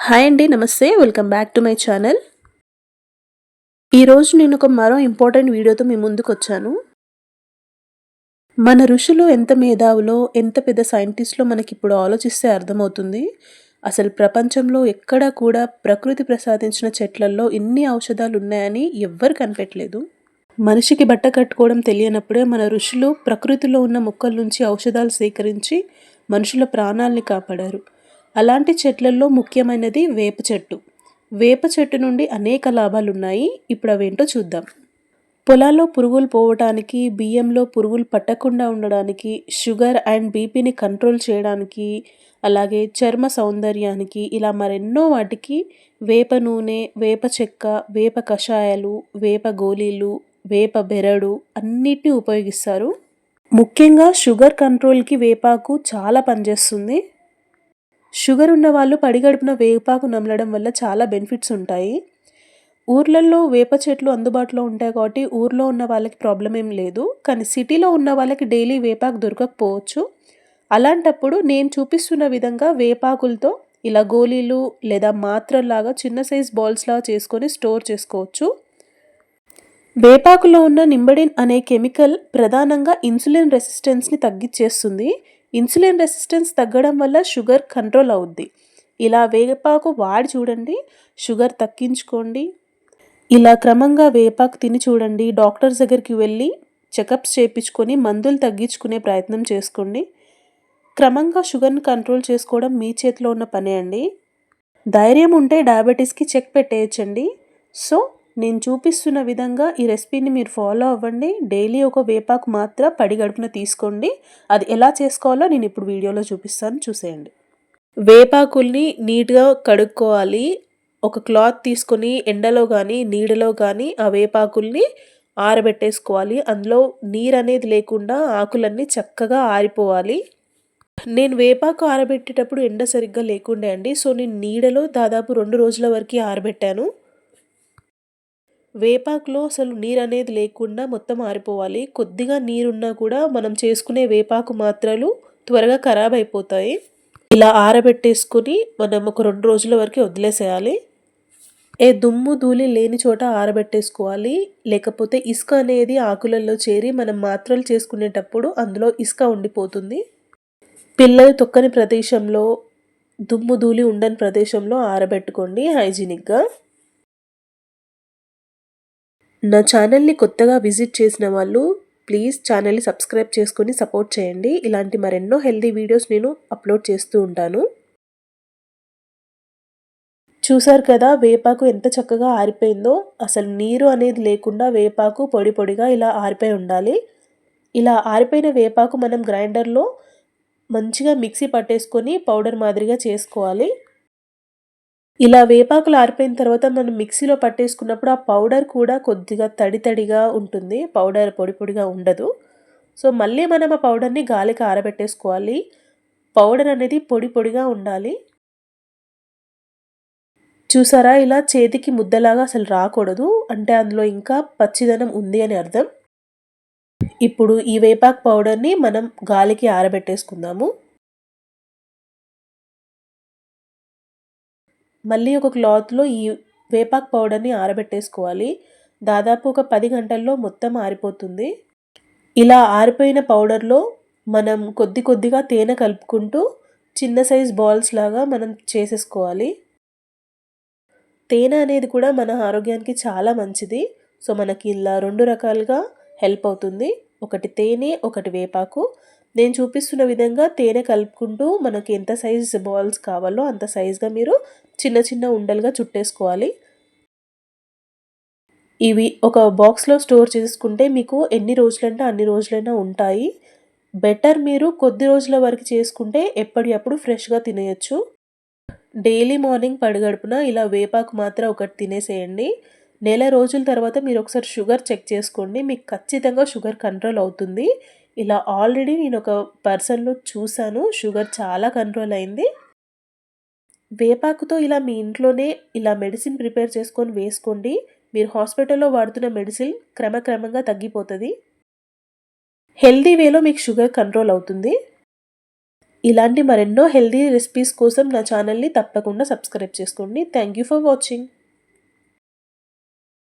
Hi అండి. నమస్తే. Welcome back to my channel. ఈరోజు నేను మరో ఇంపార్టెంట్ వీడియోతో మీ ముందుకొచ్చాను. మన ఋషులు ఎంత మేధావులో, ఎంత పెద్ద సైంటిస్ట్‌లో మనకిప్పుడు ఆలోచిస్తే అర్థమవుతుంది. అసలు ప్రపంచంలో ఎక్కడా కూడా ప్రకృతి ప్రసాదించిన చెట్లల్లో ఇన్ని ఔషధాలున్నాయని ఎవ్వరు కనిపెట్టలేదు. మనిషికి బట్ట కట్టుకోవడం తెలియనప్పుడే మన ఋషులు ప్రకృతిలో ఉన్న మొక్కల నుంచి ఔషధాలు సేకరించి మనుషుల ప్రాణాల్ని కాపాడారు. అలాంటి చెట్లల్లో ముఖ్యమైనది వేప చెట్టు. వేప చెట్టు నుండి అనేక లాభాలున్నాయి. ఇప్పుడు అవేంటో చూద్దాం. పొలాల్లో పురుగులు పోవటానికి, బియ్యంలో పురుగులు పట్టకుండా ఉండడానికి, షుగర్ అండ్ బీపీని కంట్రోల్ చేయడానికి, అలాగే చర్మ సౌందర్యానికి ఇలా మరెన్నో వాటికి వేప నూనె, వేప చెక్క, వేప కషాయాలు, వేప గోళీలు, వేప బెరడు అన్నిటిని ఉపయోగిస్తారు. ముఖ్యంగా షుగర్ కంట్రోల్‌కి వేపాకు చాలా పనిచేస్తుంది. షుగర్ ఉన్నవాళ్ళు పడిగడుపున వేపాకు నమలడం వల్ల చాలా బెనిఫిట్స్ ఉంటాయి. ఊర్లల్లో వేప చెట్లు అందుబాటులో ఉంటాయి కాబట్టి ఊర్లో ఉన్న వాళ్ళకి ప్రాబ్లమ్ ఏం లేదు. కానీ సిటీలో ఉన్న వాళ్ళకి డైలీ వేపాకు దొరకకపోవచ్చు. అలాంటప్పుడు నేను చూపిస్తున్న విధంగా వేపాకులతో ఇలా గోళీలు లేదా మాత్రల్లాగా చిన్న సైజ్ బాల్స్‌లాగా చేసుకొని స్టోర్ చేసుకోవచ్చు. వేపాకులో ఉన్న నింబడిన్ అనే కెమికల్ ప్రధానంగా ఇన్సులిన్ రెసిస్టెన్స్‌ని తగ్గిచ్చేస్తుంది. ఇన్సులిన్ రెసిస్టెన్స్ తగ్గడం వల్ల షుగర్ కంట్రోల్ అవుద్ది. ఇలా వేపాకు వాడి చూడండి. షుగర్ తగ్గించుకోండి. ఇలా క్రమంగా వేపాకు తిని చూడండి. డాక్టర్స్ దగ్గరికి వెళ్ళి చెకప్స్ చేపించుకొని మందులు తగ్గించుకునే ప్రయత్నం చేసుకోండి. క్రమంగా షుగర్‌ని కంట్రోల్ చేసుకోవడం మీ చేతిలో ఉన్న పనే అండి. ధైర్యం ఉంటే డయాబెటీస్‌కి చెక్ పెట్టేయొచ్చండి. సో, నేను చూపిస్తున్న విధంగా ఈ రెసిపీని మీరు ఫాలో అవ్వండి. డైలీ ఒక వేపాకు మాత్రం పడిగడుపున తీసుకోండి. అది ఎలా చేసుకోవాలో నేను ఇప్పుడు వీడియోలో చూపిస్తాను, చూసేయండి. వేపాకుల్ని నీట్‌గా కడుక్కోవాలి. ఒక క్లాత్ తీసుకొని ఎండలో గానీ, నీడలో గానీ ఆ వేపాకుల్ని ఆరబెట్టేసుకోవాలి. అందులో నీరనేది లేకుండా ఆకులన్నీ చక్కగా ఆరిపోవాలి. నేను వేపాకు ఆరబెట్టేటప్పుడు ఎండ సరిగ్గా లేకుండే అండి. సో, నేను నీడలో దాదాపు 2 రోజుల వరకి ఆరబెట్టాను. వేపాకులో అసలు నీరనేది లేకుండా మొత్తం ఆరిపోవాలి. కొద్దిగా నీరున్నా కూడా మనం చేసుకునే వేపాకు మాత్రలు త్వరగా ఖరాబయిపోతాయి. ఇలా ఆరబెట్టేసుకొని మనం ఒక 2 రోజుల వరకి వదిలేసేయాలి. దుమ్ము, ధూళి లేని చోట ఆరబెట్టేసుకోవాలి. లేకపోతే ఇసుక అనేది ఆకులలో చేరి మనం మాత్రలు చేసుకునేటప్పుడు అందులో ఇసుక ఉండిపోతుంది. పిల్లలు తొక్కని ప్రదేశంలో, దుమ్ము, ధూళి ఉండని ప్రదేశంలో ఆరబెట్టుకోండి హైజీనిక్‌గా. నా ఛానల్‌ని కొత్తగా విజిట్ చేసిన వాళ్ళు ప్లీజ్ ఛానల్‌ని సబ్స్క్రైబ్ చేసుకొని సపోర్ట్ చేయండి. ఇలాంటి మరెన్నో హెల్తీ వీడియోస్ నేను అప్లోడ్ చేస్తూ ఉంటాను. చూసారు కదా వేపాకు ఎంత చక్కగా ఆరిపోయిందో. అసలు నీరు అనేది లేకుండా వేపాకు పొడి పొడిగా ఇలా ఆరిపోయి ఉండాలి. ఇలా ఆరిపోయిన వేపాకు మనం గ్రైండర్‌లో మంచిగా మిక్సీ పట్టేసుకొని పౌడర్ మాదిరిగా చేసుకోవాలి. ఇలా వేపాకులు ఆరిపోయిన తర్వాత మనం మిక్సీలో పట్టేసుకున్నప్పుడు ఆ పౌడర్ కూడా కొద్దిగా తడి తడిగా ఉంటుంది. పౌడర్ పొడి పొడిగా ఉండదు. సో, మళ్ళీ మనం ఆ పౌడర్‌ని గాలికి ఆరబెట్టేసుకోవాలి. పౌడర్ అనేది పొడి పొడిగా ఉండాలి. చూసారా? ఇలా చేతికి ముద్దలాగా అసలు రాకూడదు. అంటే అందులో ఇంకా పచ్చిదనం ఉంది అని అర్థం. ఇప్పుడు ఈ వేపాకు పౌడర్‌ని మనం గాలికి ఆరబెట్టేసుకుందాము. మళ్ళీ ఒక క్లాత్‌లో ఈ వేపాకు పౌడర్‌ని ఆరబెట్టేసుకోవాలి. దాదాపు ఒక 10 గంటల్లో మొత్తం ఆరిపోతుంది. ఇలా ఆరిపోయిన పౌడర్‌లో మనం కొద్ది కొద్దిగా తేనె కలుపుకుంటూ చిన్న సైజ్ బాల్స్ లాగా మనం చేసేసుకోవాలి. తేనె అనేది కూడా మన ఆరోగ్యానికి చాలా మంచిది. సో, మనకి ఇలా 2 రకాలుగా హెల్ప్ అవుతుంది. ఒకటి తేనె, ఒకటి వేపాకు. నేను చూపిస్తున్న విధంగా తేనె కలుపుకుంటూ మనకి ఎంత సైజ్ బాల్స్ కావాలో అంత సైజ్‌గా మీరు చిన్న చిన్న ఉండలుగా చుట్టేసుకోవాలి. ఇవి ఒక బాక్స్‌లో స్టోర్ చేసుకుంటే మీకు ఎన్ని రోజులంటే అన్ని రోజులైనా ఉంటాయి. బెటర్ మీరు కొద్ది రోజుల వరకు చేసుకుంటే ఎప్పటికప్పుడు ఫ్రెష్‌గా తినేయొచ్చు. డైలీ మార్నింగ్ పడిగడుపున ఇలా వేపాకు మాత్రం ఒకటి తినేసేయండి. నెల రోజుల తర్వాత మీరు ఒకసారి షుగర్ చెక్ చేసుకోండి. మీకు ఖచ్చితంగా షుగర్ కంట్రోల్ అవుతుంది. ఇలా ఆల్రెడీ నేను ఒక పర్సన్‌లో చూసాను. షుగర్ చాలా కంట్రోల్ అయింది. వేపాకుతో ఇలా మీ ఇంట్లోనే ఇలా మెడిసిన్ ప్రిపేర్ చేసుకొని వేసుకోండి. మీరు హాస్పిటల్‌లో వాడుతున్న మెడిసిన్ క్రమక్రమంగా తగ్గిపోతది. హెల్తీ వేలో మీకు షుగర్ కంట్రోల్ అవుతుంది. ఇలాంటి మరెన్నో హెల్తీ రెసిపీస్ కోసం నా ఛానల్‌ని తప్పకుండా సబ్స్క్రైబ్ చేసుకోండి. Thank you for watching.